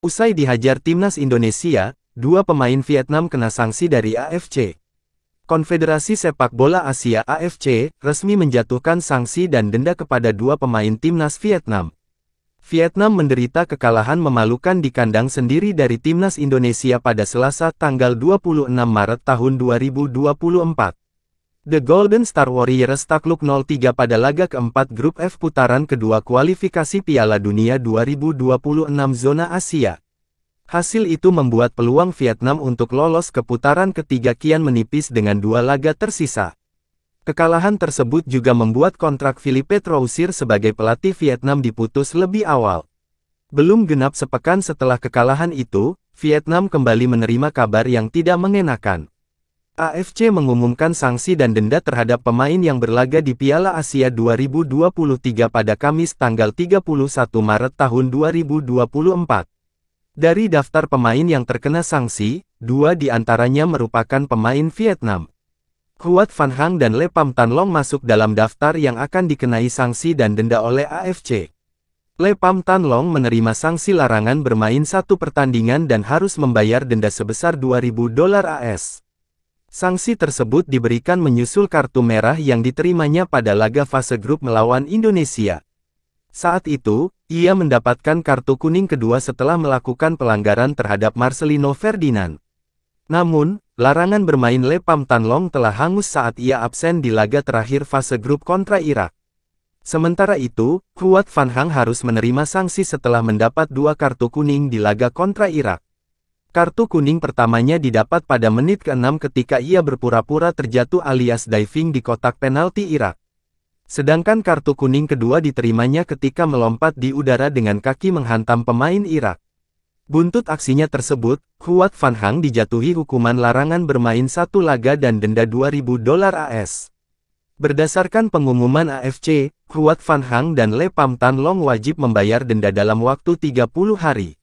Usai dihajar timnas Indonesia, dua pemain Vietnam kena sanksi dari AFC. Konfederasi Sepak Bola Asia (AFC) resmi menjatuhkan sanksi dan denda kepada dua pemain timnas Vietnam. Vietnam menderita kekalahan memalukan di kandang sendiri dari timnas Indonesia pada Selasa tanggal 26 Maret tahun 2024. The Golden Star Warriors takluk 0-3 pada laga keempat grup F putaran kedua kualifikasi Piala Dunia 2026 zona Asia. Hasil itu membuat peluang Vietnam untuk lolos ke putaran ketiga kian menipis dengan dua laga tersisa. Kekalahan tersebut juga membuat kontrak Philippe Troussire sebagai pelatih Vietnam diputus lebih awal. Belum genap sepekan setelah kekalahan itu, Vietnam kembali menerima kabar yang tidak mengenakan. AFC mengumumkan sanksi dan denda terhadap pemain yang berlaga di Piala Asia 2023 pada Kamis tanggal 31 Maret tahun 2024. Dari daftar pemain yang terkena sanksi, dua di antaranya merupakan pemain Vietnam. Huat Van Hang dan Le Pham Tan Long masuk dalam daftar yang akan dikenai sanksi dan denda oleh AFC. Le Pham Tan Long menerima sanksi larangan bermain satu pertandingan dan harus membayar denda sebesar $2.000 AS. Sanksi tersebut diberikan menyusul kartu merah yang diterimanya pada laga fase grup melawan Indonesia. Saat itu, ia mendapatkan kartu kuning kedua setelah melakukan pelanggaran terhadap Marcelino Ferdinand. Namun, larangan bermain Le Pham Tan Long telah hangus saat ia absen di laga terakhir fase grup kontra Irak. Sementara itu, Huat Van Hang harus menerima sanksi setelah mendapat dua kartu kuning di laga kontra Irak. Kartu kuning pertamanya didapat pada menit ke-6 ketika ia berpura-pura terjatuh alias diving di kotak penalti Irak. Sedangkan kartu kuning kedua diterimanya ketika melompat di udara dengan kaki menghantam pemain Irak. Buntut aksinya tersebut, Huat Van Hang dijatuhi hukuman larangan bermain satu laga dan denda $2.000 AS. Berdasarkan pengumuman AFC, Huat Van Hang dan Le Pham Tan Long wajib membayar denda dalam waktu 30 hari.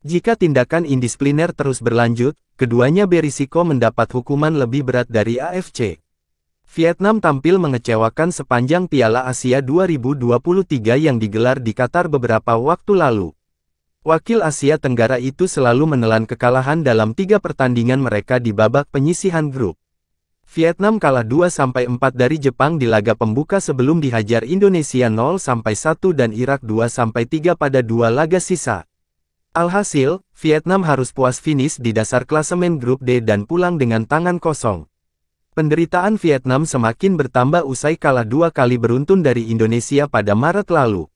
Jika tindakan indisipliner terus berlanjut, keduanya berisiko mendapat hukuman lebih berat dari AFC. Vietnam tampil mengecewakan sepanjang Piala Asia 2023 yang digelar di Qatar beberapa waktu lalu. Wakil Asia Tenggara itu selalu menelan kekalahan dalam 3 pertandingan mereka di babak penyisihan grup. Vietnam kalah 2-4 dari Jepang di laga pembuka sebelum dihajar Indonesia 0-1 dan Irak 2-3 pada 2 laga sisa. Alhasil, Vietnam harus puas finish di dasar klasemen grup D dan pulang dengan tangan kosong. Penderitaan Vietnam semakin bertambah usai kalah 2 kali beruntun dari Indonesia pada Maret lalu.